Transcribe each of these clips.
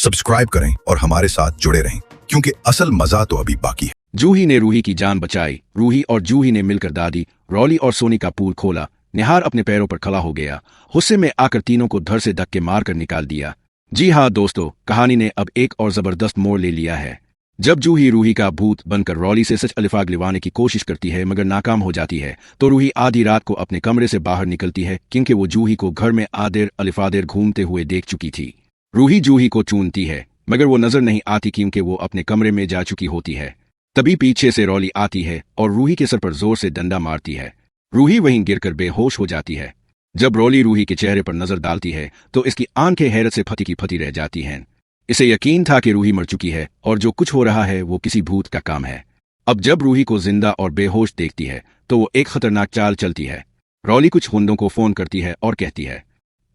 Subscribe करें और हमारे साथ जुड़े रहें, क्योंकि असल मजा तो अभी बाकी है। जूही ने रूही की जान बचाई। रूही और जूही ने मिलकर दादी, रॉली और सोनी का पूल खोला। निहार अपने पैरों पर खड़ा हो गया। गुस्से में आकर तीनों को धर से धक्के मारकर निकाल दिया। जी हाँ दोस्तों, कहानी ने अब एक और जबरदस्त मोड़ ले लिया है। जब जूही रूही का भूत बनकर रॉली से सच अलिफाग लिवाने की कोशिश करती है मगर नाकाम हो जाती है, तो रूही आधी रात को अपने कमरे से बाहर निकलती है, क्योंकि वो जूही को घर में आदेर अलिफादेर घूमते हुए देख चुकी थी। रूही जूही को चूमती है मगर वो नजर नहीं आती क्योंकि वो अपने कमरे में जा चुकी होती है। तभी पीछे से रॉली आती है और रूही के सर पर जोर से डंडा मारती है। रूही वहीं गिरकर बेहोश हो जाती है। जब रॉली रूही के चेहरे पर नजर डालती है तो इसकी आंखें हैरत से फटी की फटी रह जाती हैं। इसे यकीन था कि रूही मर चुकी है और जो कुछ हो रहा है वो किसी भूत का काम है। अब जब रूही को जिंदा और बेहोश देखती है तो वो एक खतरनाक चाल चलती है। रॉली कुछ गुंडों को फोन करती है और कहती है,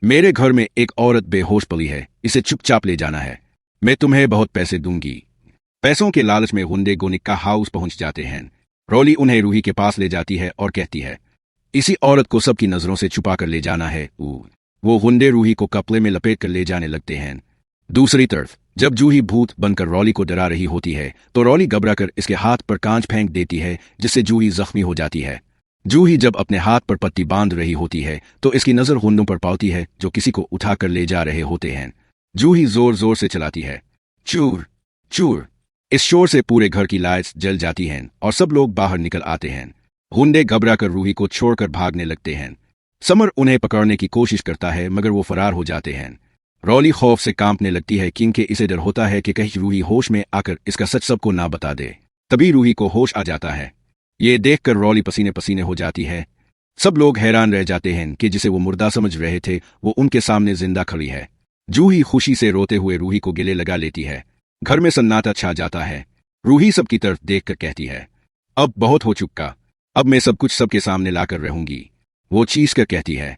मेरे घर में एक औरत बेहोश पड़ी है, इसे चुपचाप ले जाना है, मैं तुम्हें बहुत पैसे दूंगी। पैसों के लालच में गुंडे गोनिका हाउस पहुंच जाते हैं। रॉली उन्हें रूही के पास ले जाती है और कहती है, इसी औरत को सबकी नजरों से छुपा कर ले जाना है। वो गुंडे रूही को कपड़े में लपेट कर ले जाने लगते हैं। दूसरी तरफ जब जूही भूत बनकर रॉली को डरा रही होती है तो रॉली घबराकर इसके हाथ पर कांच फेंक देती है, जिससे जूही जख्मी हो जाती है। जूही जब अपने हाथ पर पट्टी बांध रही होती है तो इसकी नजर गुंडों पर पड़ती है जो किसी को उठाकर ले जा रहे होते हैं। जूही जोर जोर से चलाती है, चूर चूर। इस शोर से पूरे घर की लाइट्स जल जाती हैं और सब लोग बाहर निकल आते हैं। गुंडे घबराकर रूही को छोड़कर भागने लगते हैं। समर उन्हें पकड़ने की कोशिश करता है मगर वो फरार हो जाते हैं। रॉली खौफ से कांपने लगती है क्योंकि इसे डर होता है कि कहीं रूही होश में आकर इसका सच सबको ना बता दे। तभी रूही को होश आ जाता है। ये देखकर रॉली पसीने पसीने हो जाती है। सब लोग हैरान रह जाते हैं कि जिसे वो मुर्दा समझ रहे थे वो उनके सामने जिंदा खड़ी है। जूही खुशी से रोते हुए रूही को गले लगा लेती है। घर में सन्नाटा छा जाता है। रूही सबकी तरफ देखकर कहती है, अब बहुत हो चुका, अब मैं सब कुछ सबके सामने लाकर रहूंगी। वो चीज कर कहती है,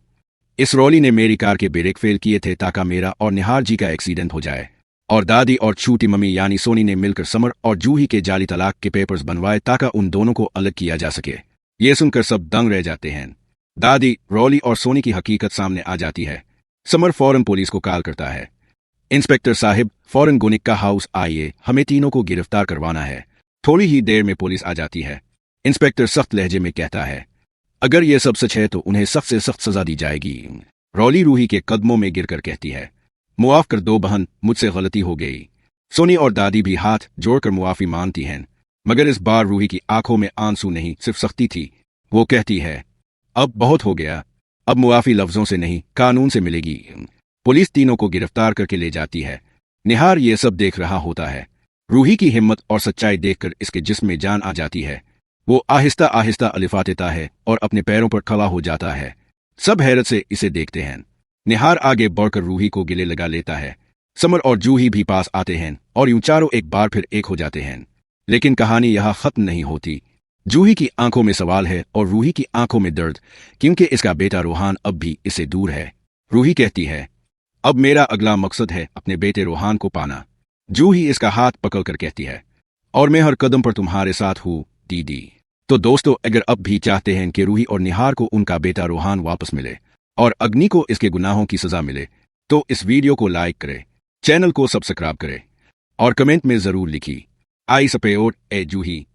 इस रॉली ने मेरी कार के ब्रेक फेल किए थे ताकि मेरा और निहार जी का एक्सीडेंट हो जाए, और दादी और छोटी मम्मी यानी सोनी ने मिलकर समर और जूही के जाली तलाक के पेपर्स बनवाए ताकि उन दोनों को अलग किया जा सके। ये सुनकर सब दंग रह जाते हैं। दादी, रॉली और सोनी की हकीकत सामने आ जाती है। समर फौरन पुलिस को कॉल करता है, इंस्पेक्टर साहिब फौरन गुनिक्का हाउस आइए, हमें तीनों को गिरफ्तार करवाना है। थोड़ी ही देर में पुलिस आ जाती है। इंस्पेक्टर सख्त लहजे में कहता है, अगर यह सब सच है तो उन्हें सख्त से सख्त सजा दी जाएगी। रॉली रूही के कदमों में गिरकर कहती है, मुआफ कर दो बहन, मुझसे गलती हो गई। सोनी और दादी भी हाथ जोड़कर मुआफी मांगती हैं, मगर इस बार रूही की आंखों में आंसू नहीं सिर्फ सख्ती थी। वो कहती है, अब बहुत हो गया, अब मुआफी लफ्जों से नहीं कानून से मिलेगी। पुलिस तीनों को गिरफ्तार करके ले जाती है। निहार ये सब देख रहा होता है। रूही की हिम्मत और सच्चाई देखकर इसके जिस्म में जान आ जाती है। वो आहिस्ता आहिस्ता अलिफा देता है और अपने पैरों पर खड़ा हो जाता है। सब हैरत से इसे देखते हैं। निहार आगे बढ़कर रूही को गले लगा लेता है। समर और जूही भी पास आते हैं और यूं चारों एक बार फिर एक हो जाते हैं। लेकिन कहानी यहाँ खत्म नहीं होती। जूही की आंखों में सवाल है और रूही की आंखों में दर्द, क्योंकि इसका बेटा रोहान अब भी इससे दूर है। रूही कहती है, अब मेरा अगला मकसद है अपने बेटे रोहान को पाना। जूही इसका हाथ पकड़कर कहती है, और मैं हर कदम पर तुम्हारे साथ हूँ दीदी। तो दोस्तों, अगर अब भी चाहते हैं कि रूही और निहार को उनका बेटा रोहान वापस मिले और अग्नि को इसके गुनाहों की सजा मिले, तो इस वीडियो को लाइक करें, चैनल को सब्सक्राइब करें और कमेंट में जरूर लिखिए, आई सपोर्ट ए जूही।